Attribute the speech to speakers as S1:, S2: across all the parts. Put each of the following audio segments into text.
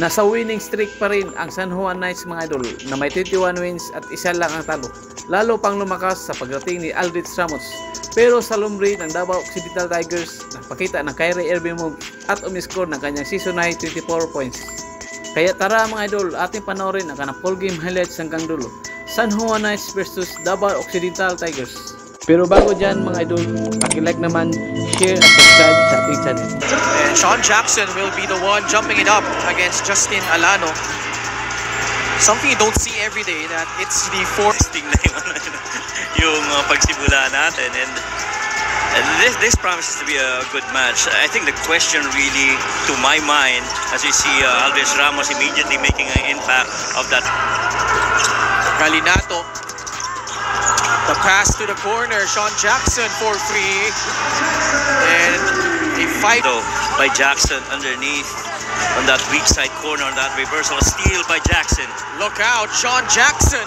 S1: Nasa winning streak pa rin ang San Juan Knights mga idol na may 21 wins at isa lang ang talo. Lalo pang lumakas sa pagdating ni Aldrich Ramos. Pero sa lumri ng Davao Occidental Tigers, nagpakita ng Kyrie Irving move at umiscore ng kanyang season high 24 points. Kaya tara mga idol, ating panoorin ang kanang full game highlights hanggang dulo. San Juan Knights versus Davao Occidental Tigers. Pero bago dyan mga idol, paki-like naman, share at subscribe sa ating channel.
S2: And Sean Jackson will be the one jumping it up against Justin Alano. Something you don't see every day, that it's the fourth.
S3: Na yung pagsimula natin, and this promises to be a good match. I think the question really, to my mind, as we see Aldrich Ramos immediately making an impact of that.
S2: Galinato. The pass to the corner, Sean Jackson for free. And a fight
S3: by Jackson underneath on that weak side corner, on that reversal steal by Jackson.
S2: Look out, Sean Jackson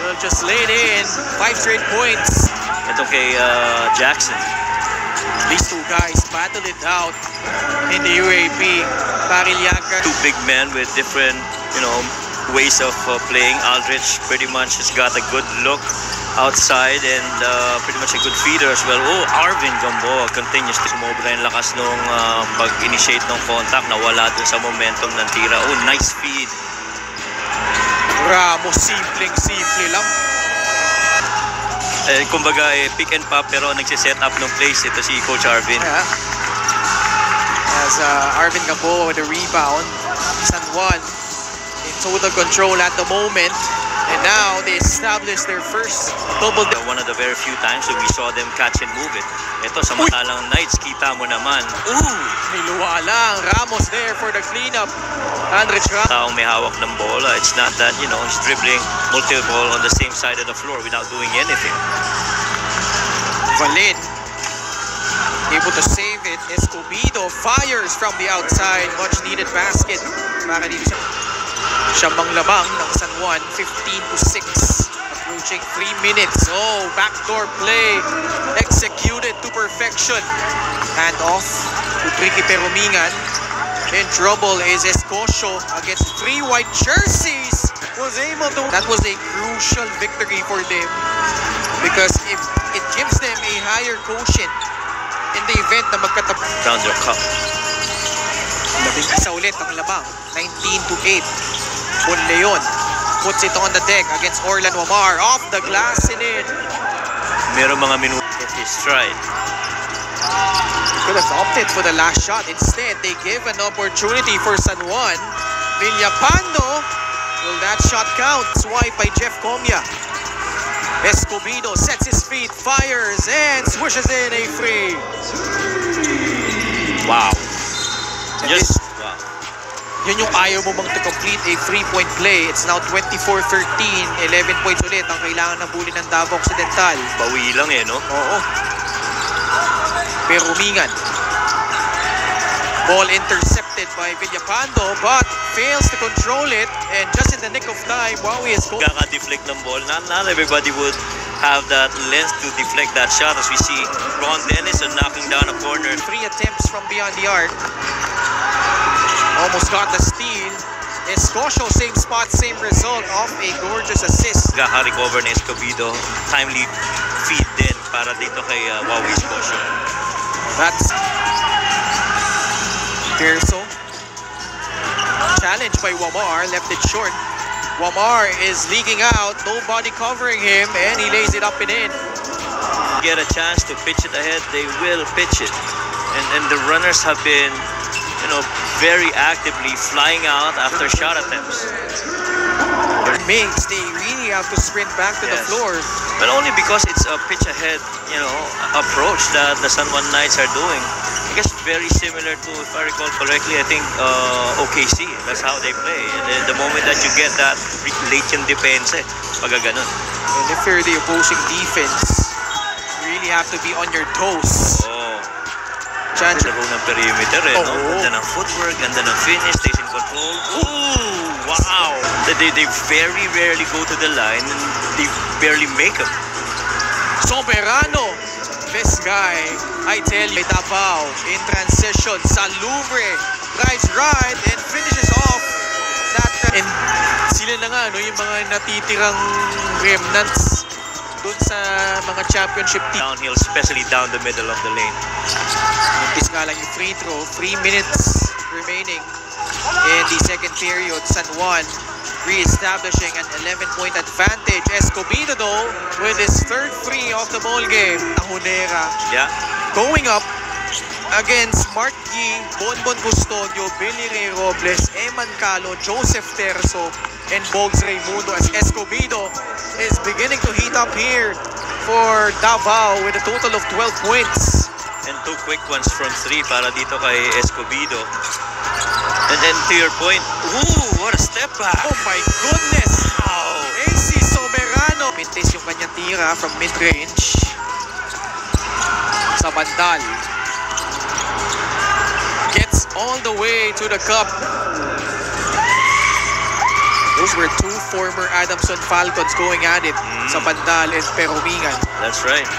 S2: will just lay it in. 5 straight points.
S3: Ito kay Jackson.
S2: These two guys battle it out in the UAP. Parillaga.
S3: Two big men with different, ways of playing. Aldrich pretty much has got a good look outside and pretty much a good feeder as well. Oh, Arvin Gamboa continues to sumobra yung lakas nung pag-initiate ng contact. Nawala dun sa momentum ng tira. Oh, nice feed.
S2: Ramos, simpleng-simple lang.
S3: Kumbaga, pick and pop pero nagsiset up ng plays ito si Coach Arvin.
S2: Yeah. As Arvin Gamboa with a rebound. San Juan in total control at the moment. And now they established their first double.
S3: One of the very few times that we saw them catch and move it. Ito sa matalang Knights, kita mo naman.
S2: Ooh! May luwa lang. Ramos there for the cleanup. Aldrich Ramos.
S3: Taong may hawak ng bola. It's not that, he's dribbling multiple on the same side of the floor without doing anything.
S2: Valin able to save it. Escobedo fires from the outside. Much needed basket. Para dito sa Siyambang labang ng San Juan, 15-6. Approaching 3 minutes. Oh, backdoor play. Executed to perfection. Hand off to Ricky Perumingan. In trouble is Escocio against 3 white jerseys. Was able to. That was a crucial victory for them. Because if it gives them a higher quotient in the event na magkatapos.
S3: Down their cup.
S2: 11 ulit ang labang. 19-8. Leon puts it on the deck against Orlan Wamar. Off the glass and in.
S3: Meron mga minuto at his stride.
S2: Could have opted for the last shot. Instead, they give an opportunity for San Juan. Villapando. Will that shot count? Swipe by Jeff Comia. Escobedo sets his feet, fires, and swishes in a free.
S3: Wow.
S2: Just yun yung ayaw mo bang to complete a 3-point play. It's now 24-13. 11 points ulit ang kailangan ng bully ng Davao Occidental.
S3: Bawi lang no?
S2: Oo. Perumingan. Ball intercepted by Villapando but fails to control it. And just in the nick of time, Wawi is going.
S3: Kaka-deflect ng ball. Not everybody would have that length to deflect that shot, as we see Ron Dennis knocking down a corner.
S2: 3 attempts from beyond the arc. Almost got the steal. Escocio, same spot, same result of a gorgeous assist.
S3: Recover na Escobedo. Timely feed din para dito kay Wawi Escocio.
S2: That's Perso. Challenged by Wamar, left it short. Wamar is leaking out, nobody covering him, and he lays it up and in.
S3: Get a chance to pitch it ahead, they will pitch it. And the runners have been very actively flying out after shot attempts.
S2: Makes they really have to sprint back to the floor.
S3: But only because it's a pitch ahead, approach that the San Juan Knights are doing. I guess very similar to, if I recall correctly, I think OKC. That's how they play. And then the moment that you get that late yung depense, pagka ganun.
S2: And if you're the opposing defense, you really have to be on your toes.
S3: Chance ng perimeter, Ganda ng footwork, ganda ng finish, stays in control. Ooh, wow! They very rarely go to the line and they barely make them.
S2: Soberano! This guy, I tell you, Davao in transition. Salubre drives right and finishes off nila na nga, no, yung mga natitirang remnants dun sa mga championship team.
S3: Downhill, especially down the middle of the lane.
S2: Umpis nga lang yung free throw. 3 minutes remaining in the second period. San Juan re-establishing an 11-point advantage. Escobedo though with his third free of the ball game. Tahonera
S3: Yeah.
S2: going up against Mark Yee, Bonbon Custodio, Billy Ray Robles, Eman Calo, Joseph Terzo, and Bogs Raimundo as Escobedo is beginning to heat up here for Davao with a total of 12 points.
S3: And 2 quick ones from 3 para dito kay Escobedo. And then to your point, ooh, what a step back.
S2: Oh my goodness!
S3: Wow.
S2: AC Soberano. Mintis yung kanyang tira from mid-range. Sa bandal. Gets all the way to the cup. Those were 2 former Adamson Falcons going at it sa bandal and Peromingan.
S3: That's right.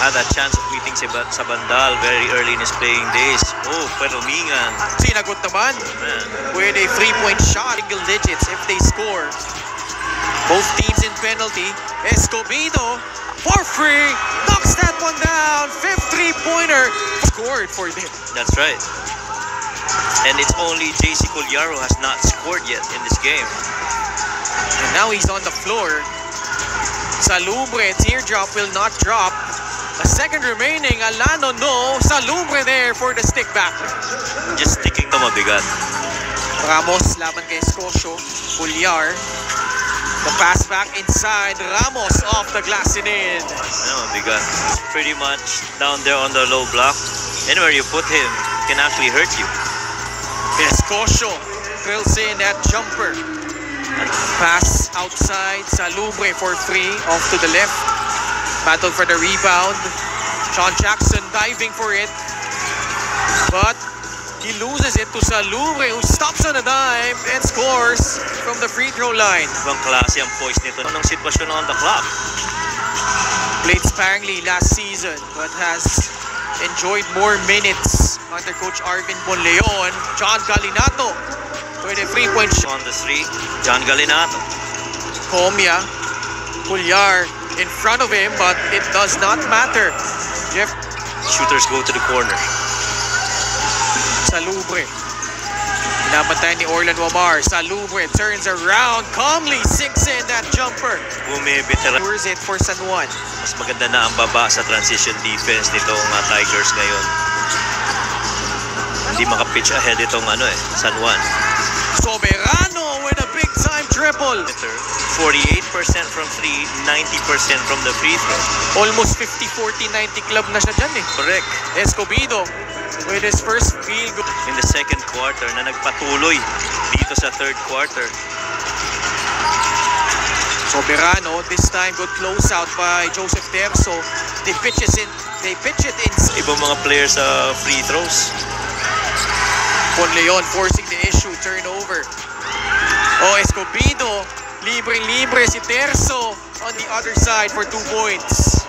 S3: Had a chance of meeting sa Bandal very early in his playing days. Oh, Peromingan.
S2: Sinagot naman
S3: Man.
S2: with a 3-point shot. Single digits if they score. Both teams in penalty. Escobedo for free. Knocks that one down. 5th 3-pointer. Scored for them.
S3: That's right. And it's only JC Collaro has not scored yet in this game.
S2: And now he's on the floor. Salubre, teardrop will not drop. A second remaining. Alano no. Salubre there for the stick back.
S3: Just sticking to mabigat.
S2: Ramos laban kay Escocio. Pullar. The pass back inside. Ramos off the glass and in.
S3: Mabigat. Pretty much down there on the low block. Anywhere you put him can actually hurt you.
S2: Escocio drills in that jumper. Pass outside. Salubre for 3. Off to the left. Battle for the rebound. Sean Jackson diving for it. But he loses it to Salubre who stops on a dime and scores from the free throw line.
S3: Ibang klase ang poise nito. Anong sitwasyon on the clock?
S2: Played sparingly last season but has enjoyed more minutes under Coach Arvin Bonleon. John Galinato with a 3-point shot.
S3: On the 3, John Galinato.
S2: Comia, Pullar in front of him, but it does not matter. Jeff
S3: Shooters go to the corner.
S2: Salubre. Pinapantay ni Orlan Wamar. Salubre turns around, calmly sinks in that jumper.
S3: Bumibitera.
S2: Tours it for San Juan.
S3: Mas maganda na ang baba sa transition defense nitong Tigers ngayon. Hindi maka-pitch ahead itong San Juan.
S2: Soberano with a big-time triple.
S3: 48% from 3, 90% from the free throw.
S2: Almost 50-40-90 club na siya dyan eh.
S3: Correct.
S2: Escobedo with his first field goal.
S3: In the second quarter na nagpatuloy dito sa third quarter.
S2: Soberano, this time good closeout by Joseph Terzo. They pitch it in.
S3: Ibang mga players sa free throws.
S2: Bonleon forcing the issue, turnover. Oh, Escobedo, libre si Terzo on the other side for 2 points.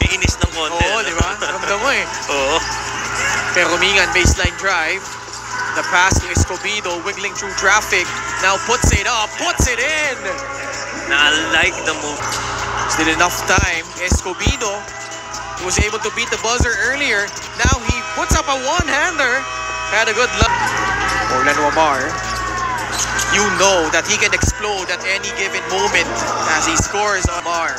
S3: May inis ng konti.
S2: Oo, di ba? Ramdam mo eh.
S3: Oo.
S2: Peromingan baseline drive. The pass to Escobedo, wiggling through traffic. Now puts it up, puts it in.
S3: Na-like the move.
S2: Still enough time. Escobedo was able to beat the buzzer earlier. Now he puts up a one-hander. Had a good luck. Orlan Wamar. You know that he can explode at any given moment as he scores on Wamar.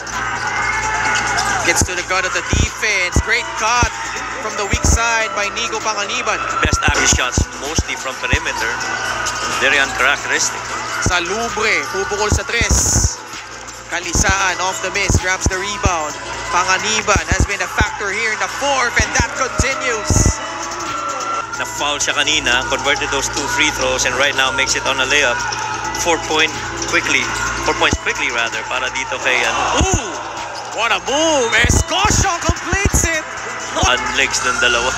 S2: Gets to the gut of the defense. Great cut from the weak side by Nico Panganiban.
S3: Best average shots mostly from perimeter. Very uncharacteristic.
S2: Salubre, pupukol sa 3. Kalisaan off the miss, grabs the rebound. Panganiban has been a factor here in the 4th and that continues.
S3: Na-foul siya kanina, converted those 2 free throws and right now makes it on a layup. 4 points quickly rather, para dito kay
S2: Ooh! What a move! Escocio completes it!
S3: Unlegs ng dalawa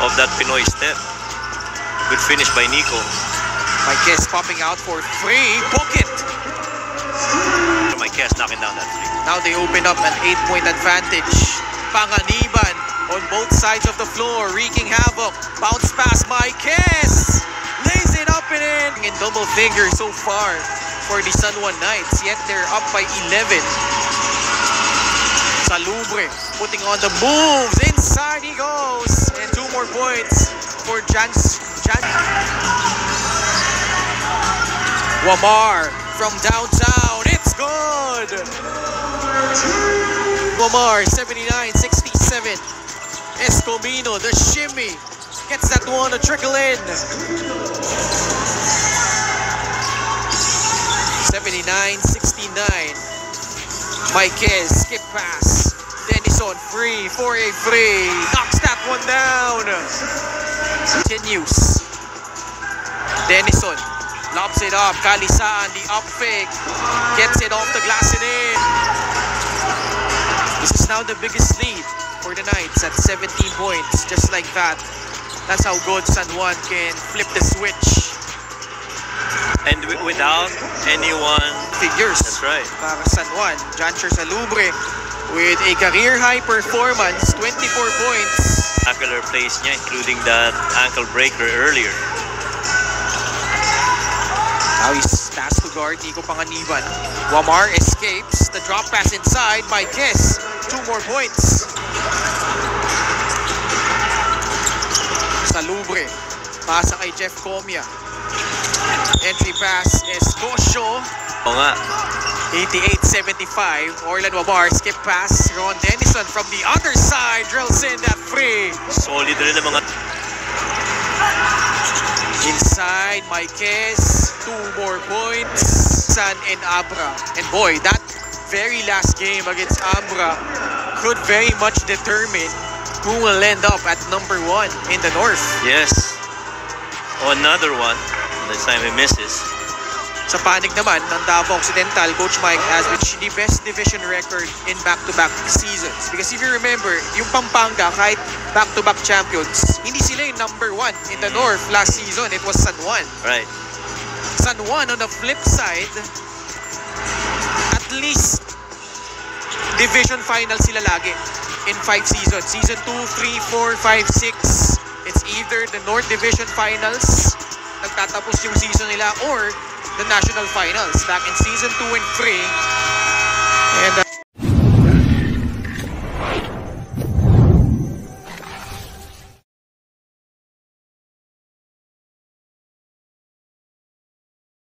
S3: of that Pinoy step. Good finish by Nico.
S2: Marquez popping out for 3. Book it!
S3: Marquez knocking down that 3.
S2: Now they open up an 8-point advantage. Panganiban on both sides of the floor, wreaking havoc. Bounce pass, Marquez! Lays it up and in. in double figures so far for the San Juan Knights, yet they're up by 11. Salubre putting on the moves. Inside he goes. And 2 more points for Jan. Wamar from downtown. It's good. Wamar 79-67. Escomino, the shimmy. Gets that one to trickle in. 79-69. Maiquez, skip pass. Denison free for a free. Knocks that one down. Continues. Denison lobs it up. Kalisaan, the up fake. Gets it off the glass and in. This is now the biggest lead for the Knights at 17 points. Just like that. That's how good San Juan can flip the switch.
S3: And without anyone.
S2: Figures.
S3: That's right.
S2: Para San Juan. Jancher Salubre with a career-high performance. 24 points.
S3: Spectacular plays niya, including that ankle breaker earlier.
S2: Now he's passed to guard Nico Panganiban. Wamar escapes. The drop pass inside. Maiquez. 2 more points. Salubre. Pasa kay Jeff Comia. Entry pass is Gosho.
S3: Oo nga.
S2: 88-75. Orlan Wamar. Skip pass. Ron Denison from the other side. Drills in that free.
S3: Solid rin ang mga...
S2: Inside, Maiquez, 2 more points. San and Abra. And boy, that very last game against Abra could very much determine who will end up at number 1 in the North.
S3: Yes. Oh, another one. This time he misses.
S2: Sa panig naman ng Davao Occidental, Coach Mike has reached the best division record in back-to-back seasons. Because if you remember, yung Pampanga, kahit back-to-back champions, hindi sila yung number 1 in the North last season. It was San Juan.
S3: Right.
S2: San Juan, on the flip side, at least division final sila lagi in 5 seasons. Season 2, 3, 4, 5, 6. It's either the North Division Finals, nagtatapos yung season nila, or the National Finals. Back in Season 2 and 3,